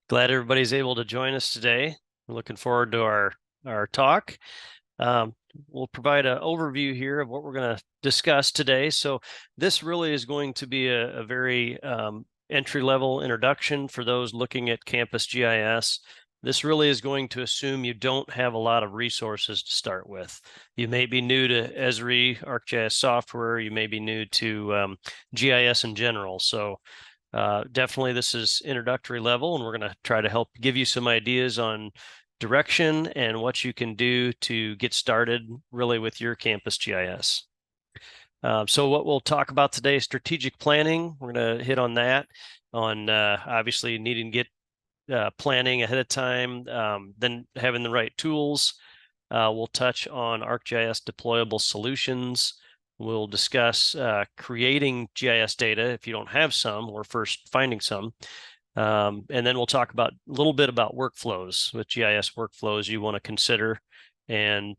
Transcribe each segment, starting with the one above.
Glad everybody's able to join us today. We're looking forward to our talk. We'll provide an overview here of what we're going to discuss today. So this really is going to be a very entry-level introduction for those looking at Campus GIS. This really is going to assume you don't have a lot of resources to start with. You may be new to Esri, ArcGIS software. You may be new to GIS in general. So definitely this is introductory level, and we're going to try to help give you some ideas on direction and what you can do to get started really with your Campus GIS. So what we'll talk about today is strategic planning. We're going to hit on that, on obviously needing to get planning ahead of time, then having the right tools. We'll touch on ArcGIS deployable solutions. We'll discuss creating GIS data if you don't have some, or first finding some. And then we'll talk about a little bit about workflows, with GIS workflows you want to consider. And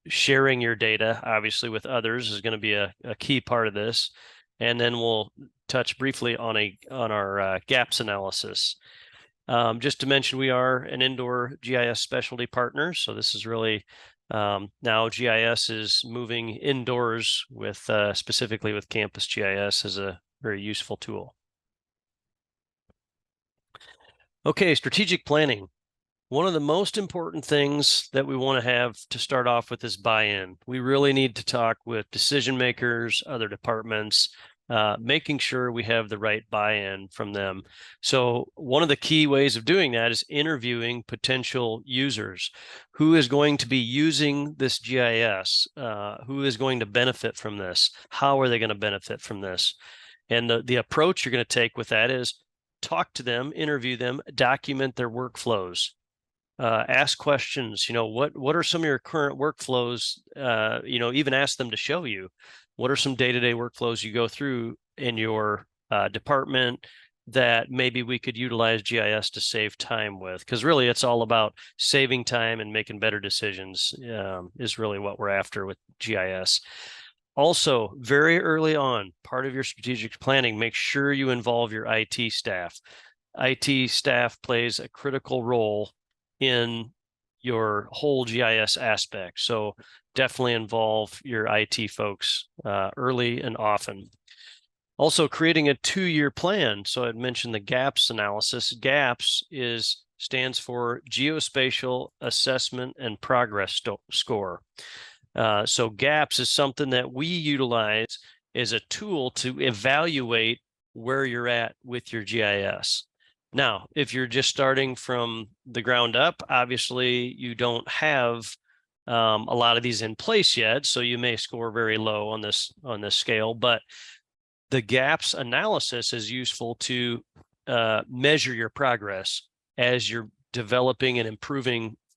sharing your data, obviously, with others is going to be a key part of this. And then we'll touch briefly on our gaps analysis. Just to mention, we are an indoor GIS specialty partner. So this is really now GIS is moving indoors with specifically with Campus GIS as a very useful tool. Okay, strategic planning. One of the most important things that we want to have to start off with is buy-in. We really need to talk with decision makers, other departments, making sure we have the right buy-in from them. So one of the key ways of doing that is interviewing potential users. Who is going to be using this GIS? Who is going to benefit from this? How are they going to benefit from this? And the approach you're going to take with that is talk to them, interview them, document their workflows. Ask questions, what are some of your current workflows? Even ask them to show you what are some day-to-day workflows you go through in your department that maybe we could utilize GIS to save time with, because really it's all about saving time and making better decisions is really what we're after with GIS. Also, very early on, part of your strategic planning, make sure you involve your IT staff. IT staff plays a critical role in your whole GIS aspect. So definitely involve your IT folks early and often. Also, creating a 2-year plan. So I'd mentioned the gaps analysis. GAPS stands for Geospatial Assessment and Progress Score. So GAPS is something that we utilize as a tool to evaluate where you're at with your GIS. Now, if you're just starting from the ground up, obviously you don't have a lot of these in place yet, so you may score very low on this scale. But the gaps analysis is useful to measure your progress as you're developing and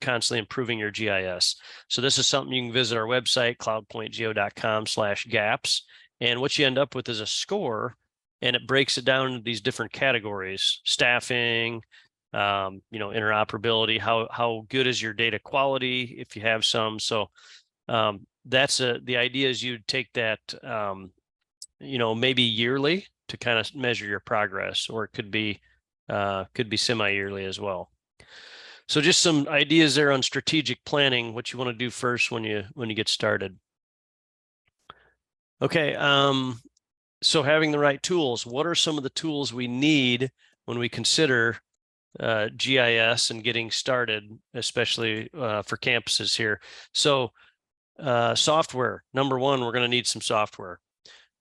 constantly improving your GIS. So this is something you can visit our website, cloudpointgeo.com/gaps, and what you end up with is a score. And it breaks it down into these different categories: staffing, interoperability, how good is your data quality if you have some. So that's the idea is you take that, maybe yearly to kind of measure your progress, or it could be semi-yearly as well. So just some ideas there on strategic planning, what you want to do first when you get started. Okay. So having the right tools, what are some of the tools we need when we consider GIS and getting started, especially for campuses here? So software, number one, we're going to need some software.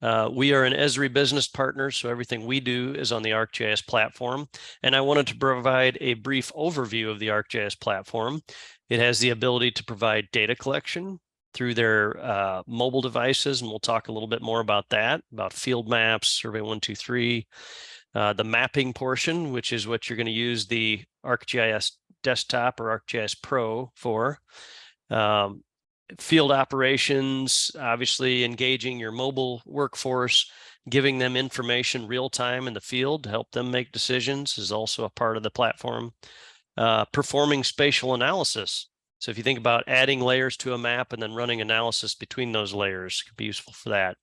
We are an Esri business partner, so everything we do is on the ArcGIS platform. And I wanted to provide a brief overview of the ArcGIS platform. It has the ability to provide data collection through their mobile devices, and we'll talk a little bit more about that, about field maps, Survey 123, the mapping portion, which is what you're going to use the ArcGIS Desktop or ArcGIS Pro for. Field operations, obviously engaging your mobile workforce, giving them information real time in the field to help them make decisions is also a part of the platform. Performing spatial analysis. So if you think about adding layers to a map and then running analysis between those layers, it could be useful for that.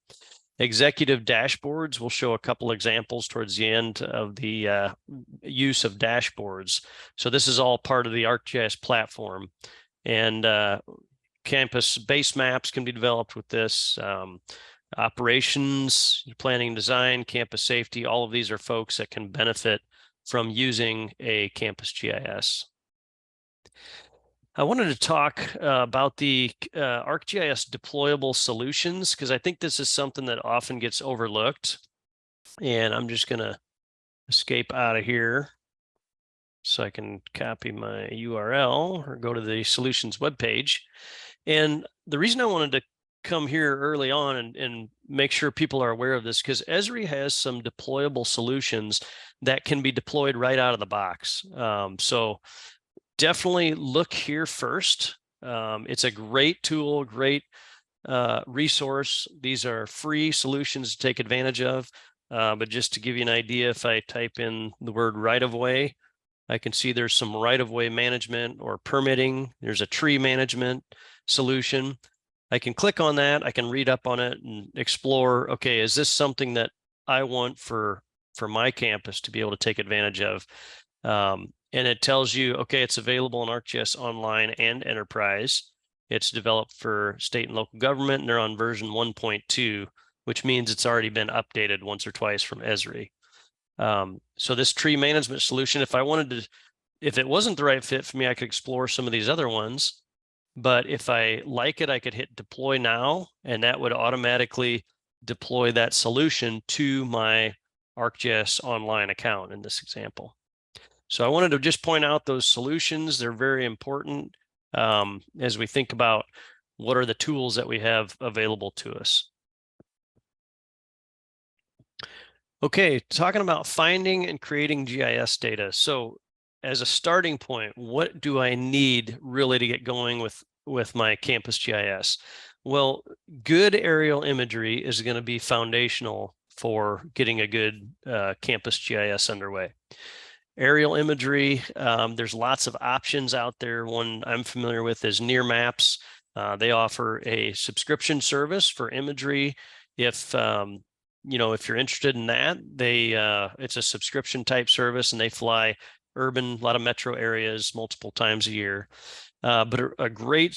Executive dashboards, we'll show a couple examples towards the end of the use of dashboards. So this is all part of the ArcGIS platform. And campus base maps can be developed with this. Operations, planning and design, campus safety, all of these are folks that can benefit from using a campus GIS. I wanted to talk about the ArcGIS deployable solutions, because I think this is something that often gets overlooked. And I'm just going to escape out of here so I can copy my URL or go to the solutions webpage. And the reason I wanted to come here early on and make sure people are aware of this, because Esri has some deployable solutions that can be deployed right out of the box. So definitely look here first. It's a great tool, great resource. These are free solutions to take advantage of. But just to give you an idea, if I type in the word right-of-way, I can see there's some right-of-way management or permitting. There's a tree management solution. I can click on that. I can read up on it and explore, okay, is this something that I want for my campus to be able to take advantage of? And it tells you, okay, it's available in ArcGIS Online and Enterprise. It's developed for state and local government, and they're on version 1.2, which means it's already been updated once or twice from Esri. So this tree management solution, if it wasn't the right fit for me, I could explore some of these other ones. But if I like it, I could hit deploy now, and that would automatically deploy that solution to my ArcGIS Online account in this example. So I wanted to just point out those solutions. They're very important as we think about what are the tools that we have available to us. Okay, talking about finding and creating GIS data. So as a starting point, what do I need really to get going with my campus GIS? Well, good aerial imagery is going to be foundational for getting a good campus GIS underway. Aerial imagery, there's lots of options out there. One I'm familiar with is Near Maps. They offer a subscription service for imagery. If if you're interested in that, it's a subscription type service, and they fly urban, a lot of metro areas multiple times a year. But a great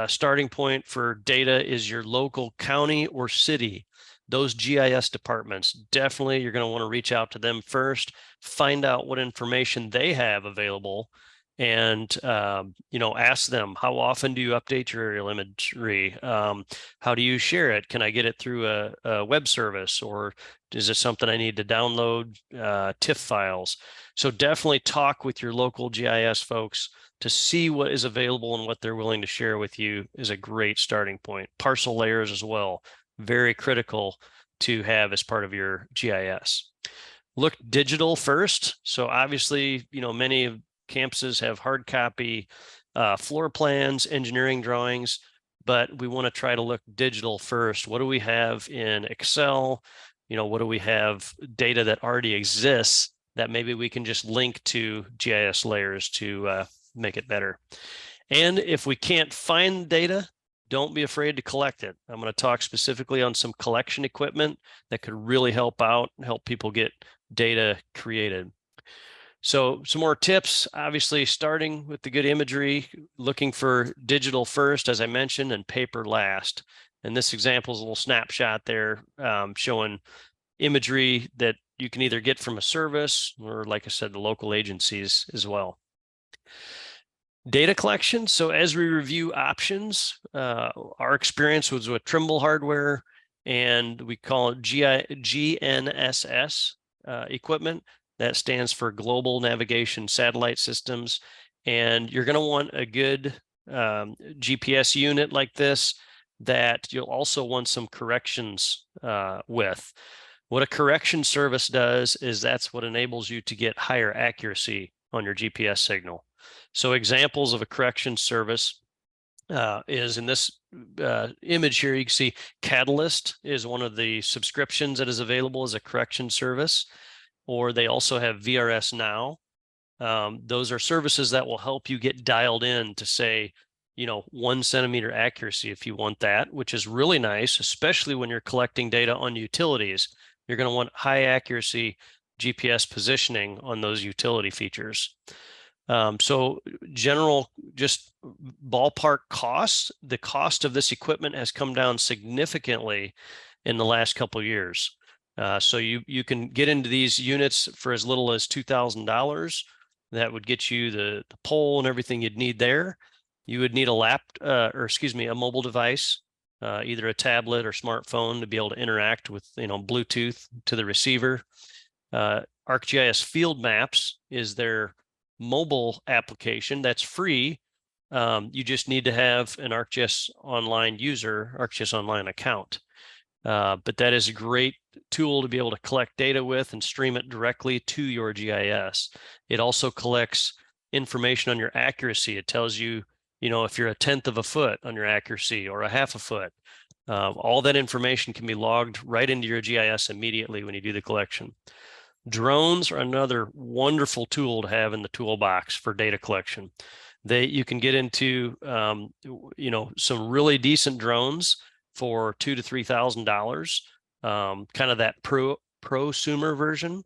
starting point for data is your local county or city. Those GIS departments, definitely you're going to want to reach out to them first, find out what information they have available, and ask them, how often do you update your aerial imagery? How do you share it? Can I get it through a web service, or is it something I need to download TIFF files? So definitely talk with your local GIS folks to see what is available, and what they're willing to share with you is a great starting point. Parcel layers as well, very critical to have as part of your GIS. Look digital first. So obviously, many campuses have hard copy floor plans, engineering drawings, but we want to try to look digital first. What do we have in Excel? What do we have data that already exists that maybe we can just link to GIS layers to make it better? And if we can't find data, don't be afraid to collect it. I'm going to talk specifically on some collection equipment that could really help people get data created. So some more tips, obviously starting with the good imagery, looking for digital first, as I mentioned, and paper last. And this example is a little snapshot there showing imagery that you can either get from a service or, like I said, the local agencies as well. Data collection. So as we review options, our experience was with Trimble hardware, and we call it GNSS equipment. That stands for Global Navigation Satellite Systems. And you're going to want a good GPS unit like this that you'll also want some corrections with. What a correction service does is that's what enables you to get higher accuracy on your GPS signal. So examples of a correction service is in this image here. You can see Catalyst is one of the subscriptions that is available as a correction service, or they also have VRS Now. Those are services that will help you get dialed in to say, 1 centimeter accuracy if you want that, which is really nice, especially when you're collecting data on utilities. You're going to want high accuracy GPS positioning on those utility features. So general, just ballpark costs, the cost of this equipment has come down significantly in the last couple of years. So you can get into these units for as little as $2,000. That would get you the pole and everything you'd need there. You would need a a mobile device, either a tablet or smartphone, to be able to interact with, Bluetooth to the receiver. ArcGIS Field Maps is their mobile application that's free. You just need to have an ArcGIS Online user, ArcGIS Online account. But that is a great tool to be able to collect data with and stream it directly to your GIS. It also collects information on your accuracy. It tells you, if you're 1/10 of a foot on your accuracy or 1/2 a foot. All that information can be logged right into your GIS immediately when you do the collection. Drones are another wonderful tool to have in the toolbox for data collection. You can get into, some really decent drones for $2,000 to $3,000, kind of that prosumer version.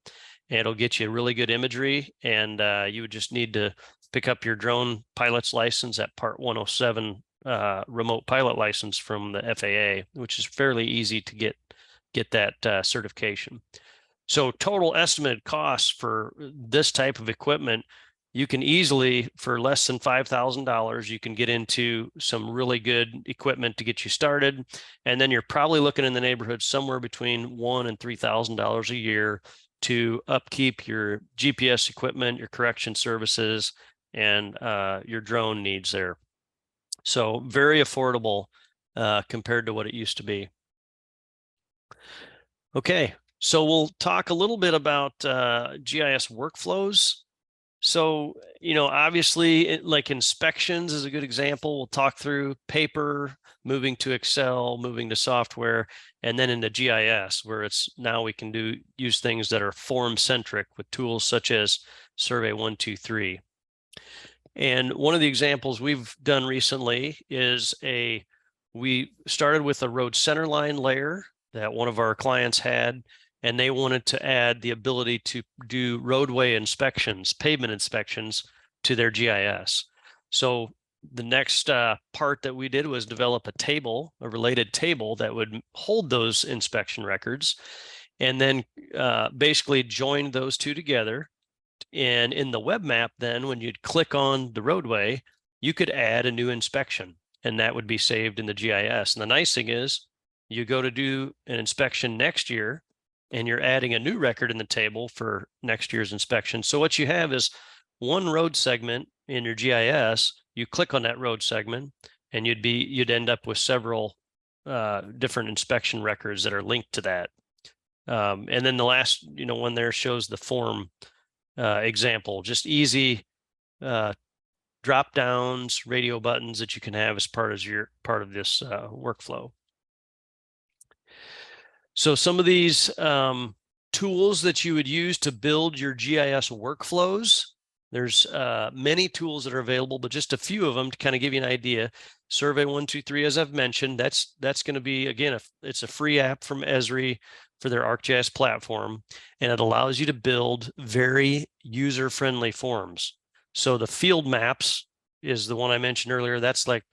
And it'll get you really good imagery, and you would just need to pick up your drone pilot's license at Part 107 remote pilot license from the FAA, which is fairly easy to get that certification. So total estimated costs for this type of equipment, you can easily, for less than $5,000, you can get into some really good equipment to get you started. And then you're probably looking in the neighborhood somewhere between $1,000 and $3,000 a year to upkeep your GPS equipment, your correction services, and your drone needs there. So very affordable compared to what it used to be. Okay, so we'll talk a little bit about GIS workflows. So, obviously, like inspections is a good example. We'll talk through paper, moving to Excel, moving to software, and then into GIS, where now we can use things that are form-centric with tools such as Survey 123. And one of the examples we've done recently is we started with a road centerline layer that one of our clients had, and they wanted to add the ability to do roadway inspections, pavement inspections to their GIS. So the next part that we did was develop a related table that would hold those inspection records, and then basically join those two together. And in the web map, then when you'd click on the roadway, you could add a new inspection, and that would be saved in the GIS. And the nice thing is, you go to do an inspection next year, and you're adding a new record in the table for next year's inspection. So what you have is one road segment in your GIS. You click on that road segment, and you'd end up with several different inspection records that are linked to that. And then the last one there shows the form example, just easy drop downs, radio buttons that you can have as part of this workflow. So some of these tools that you would use to build your GIS workflows, there's many tools that are available, but just a few of them to kind of give you an idea. Survey 123, as I've mentioned, that's going to be, again, it's a free app from Esri for their ArcGIS platform, and it allows you to build very user-friendly forms. So the field maps is the one I mentioned earlier. That's like,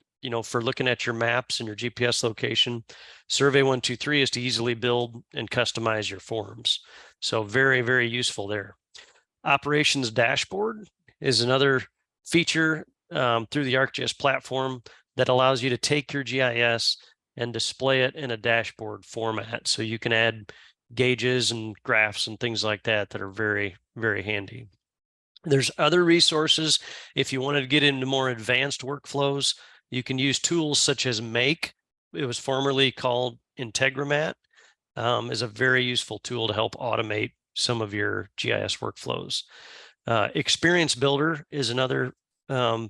for looking at your maps and your GPS location. Survey 123 is to easily build and customize your forms. So very, very useful there. Operations dashboard is another feature through the ArcGIS platform that allows you to take your GIS and display it in a dashboard format. So you can add gauges and graphs and things like that that are very, very handy. There's other resources. If you wanted to get into more advanced workflows, you can use tools such as Make. It was formerly called Integramat, is a very useful tool to help automate some of your GIS workflows. Experience Builder is another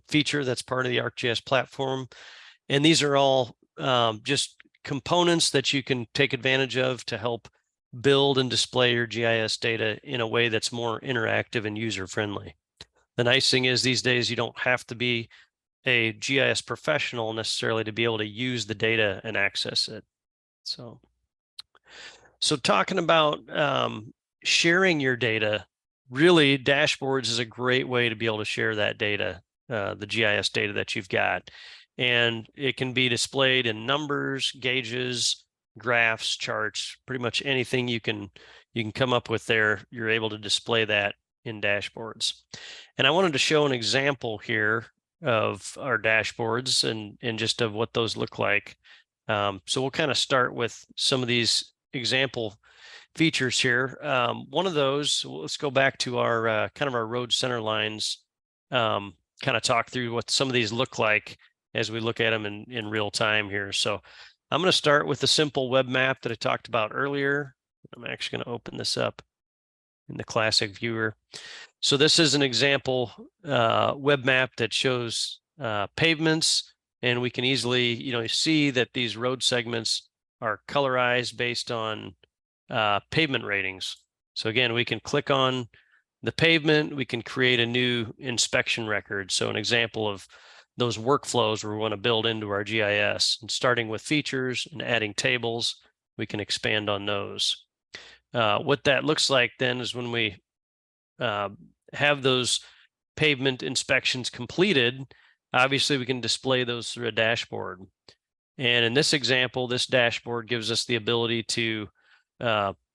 feature that's part of the ArcGIS platform. And these are all just components that you can take advantage of to help build and display your GIS data in a way that's more interactive and user-friendly. The nice thing is these days you don't have to be a GIS professional necessarily to be able to use the data and access it. So talking about sharing your data, really dashboards is a great way to be able to share that data, the GIS data that you've got. And it can be displayed in numbers, gauges, graphs, charts, pretty much anything you can come up with there. You're able to display that in dashboards. And I wanted to show an example here of our dashboards and just of what those look like. So we'll kind of start with some of these example features here. One of those, let's go back to our kind of our road center lines, kind of talk through what some of these look like as we look at them in real time here. So I'm going to start with the simple web map that I talked about earlier. I'm actually going to open this up in the classic viewer. So this is an example web map that shows pavements, and we can easily, see that these road segments are colorized based on pavement ratings. So again, we can click on the pavement, we can create a new inspection record. So an example of those workflows we want to build into our GIS, and starting with features and adding tables, we can expand on those. What that looks like then is when we have those pavement inspections completed, obviously we can display those through a dashboard. And in this example, this dashboard gives us the ability to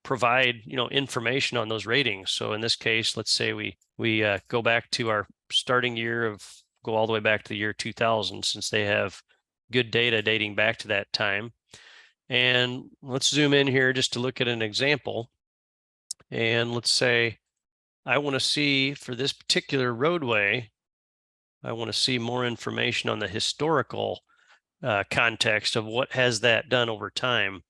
provide information on those ratings. So in this case, let's say we go back to our starting year go all the way back to the year 2000, since they have good data dating back to that time. And let's zoom in here just to look at an example. And let's say I want to see, for this particular roadway, I want to see more information on the historical context of what has that done over time.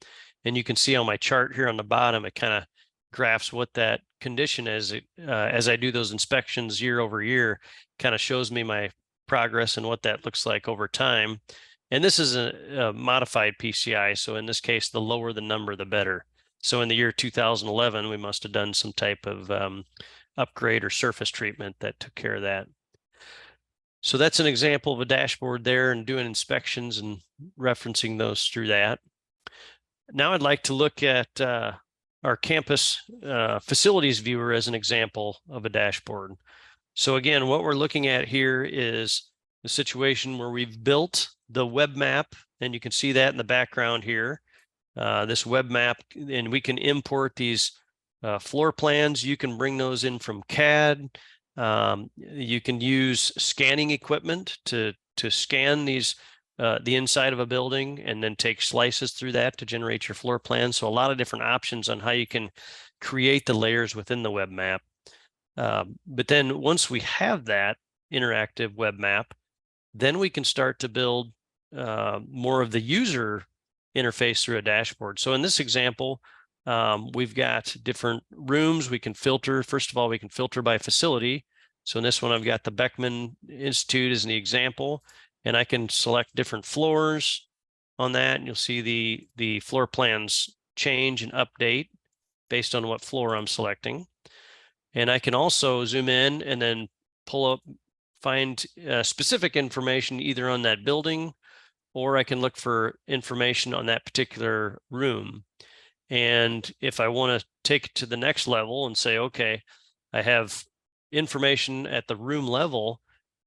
And you can see on my chart here on the bottom, it kind of graphs what that condition is. As I do those inspections year over year, kind of shows me my progress and what that looks like over time. And this is a modified PCI. So in this case, the lower the number, the better. So in the year 2011, we must have done some type of upgrade or surface treatment that took care of that. So that's an example of a dashboard there, and doing inspections and referencing those through that. Now I'd like to look at our campus facilities viewer as an example of a dashboard. So again, what we're looking at here is the situation where we've built the web map, and you can see that in the background here. This web map, and we can import these floor plans. You can bring those in from CAD. You can use scanning equipment to scan these the inside of a building, and then take slices through that to generate your floor plan. So a lot of different options on how you can create the layers within the web map. But then once we have that interactive web map, then we can start to build more of the user interface through a dashboard. So in this example, we've got different rooms. We can filter. First of all, we can filter by facility. So in this one, I've got the Beckman Institute as an example, and I can select different floors on that, and you'll see the floor plans change and update based on what floor I'm selecting. And I can also zoom in and then pull up, find specific information either on that building, or I can look for information on that particular room. And if I want to take it to the next level and say, okay, I have information at the room level,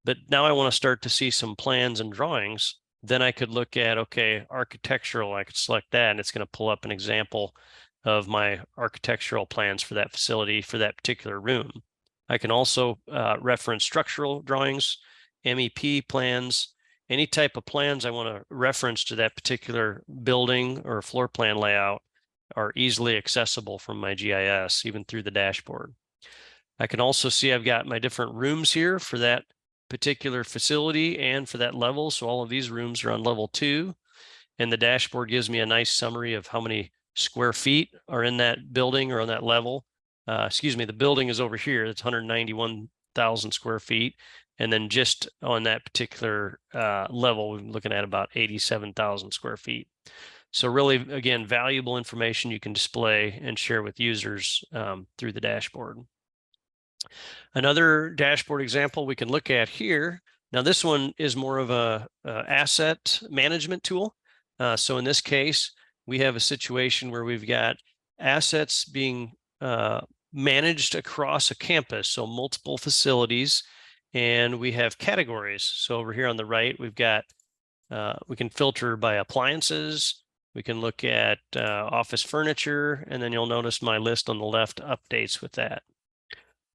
but now I want to start to see some plans and drawings, then I could look at, okay, architectural, I could select that, and it's going to pull up an example of my architectural plans for that facility for that particular room. I can also reference structural drawings, MEP plans, any type of plans I want to reference to that particular building or floor plan layout are easily accessible from my GIS, even through the dashboard. I can also see I've got my different rooms here for that particular facility and for that level. So all of these rooms are on level 2, and the dashboard gives me a nice summary of how many square feet are in that building or on that level. Excuse me, the building is over here. It's 191,000 square feet. And then just on that particular level, we're looking at about 87,000 square feet. So really, again, valuable information you can display and share with users through the dashboard. Another dashboard example we can look at here. Now, this one is more of a asset management tool. So in this case, we have a situation where we've got assets being managed across a campus, so multiple facilities, and we have categories. So over here on the right, we've got, we can filter by appliances, we can look at office furniture, and then you'll notice my list on the left updates with that.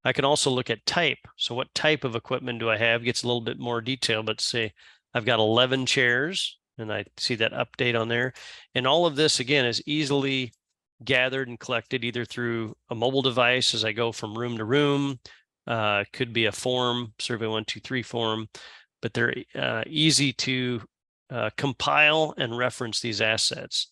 I can also look at type. So what type of equipment do I have? Gets a little bit more detail, but say I've got 11 chairs, and I see that update on there. And all of this, again, is easily gathered and collected either through a mobile device as I go from room to room. Could be a form, Survey 123 form, but they're easy to compile and reference these assets.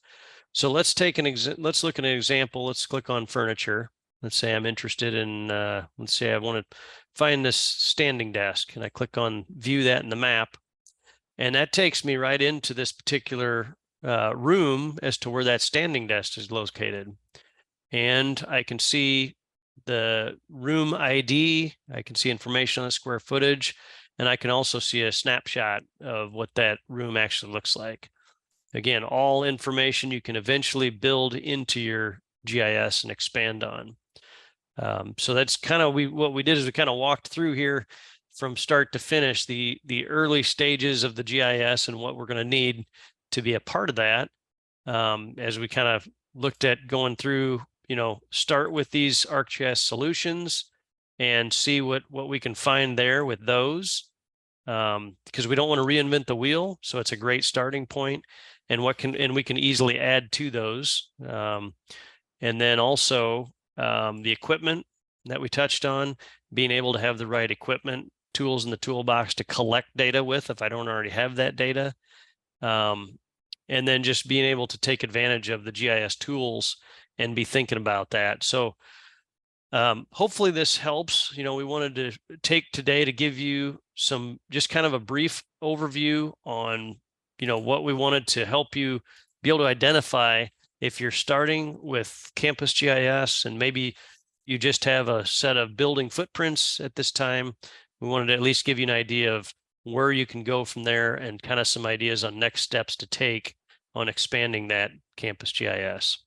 So let's take let's look at an example. Let's click on furniture. Let's say I'm interested in, let's say I want to find this standing desk, and I click on view that in the map. And that takes me right into this particular room as to where that standing desk is located. And I can see the room ID, I can see information on the square footage, and I can also see a snapshot of what that room actually looks like. Again, all information you can eventually build into your GIS and expand on. So that's kind of what we did is we kind of walked through here from start to finish the early stages of the GIS and what we're going to need to be a part of that. As we kind of looked at going through, start with these ArcGIS Solutions and see what we can find there with those, because we don't want to reinvent the wheel. So it's a great starting point, and we can easily add to those. And then also the equipment that we touched on, being able to have the right equipment, tools in the toolbox to collect data with if I don't already have that data. And then just being able to take advantage of the GIS tools and be thinking about that. So hopefully this helps. We wanted to take today to give you some, just kind of a brief overview on, what we wanted to help you be able to identify if you're starting with Campus GIS and maybe you just have a set of building footprints at this time. We wanted to at least give you an idea of where you can go from there and kind of some ideas on next steps to take on expanding that Campus GIS.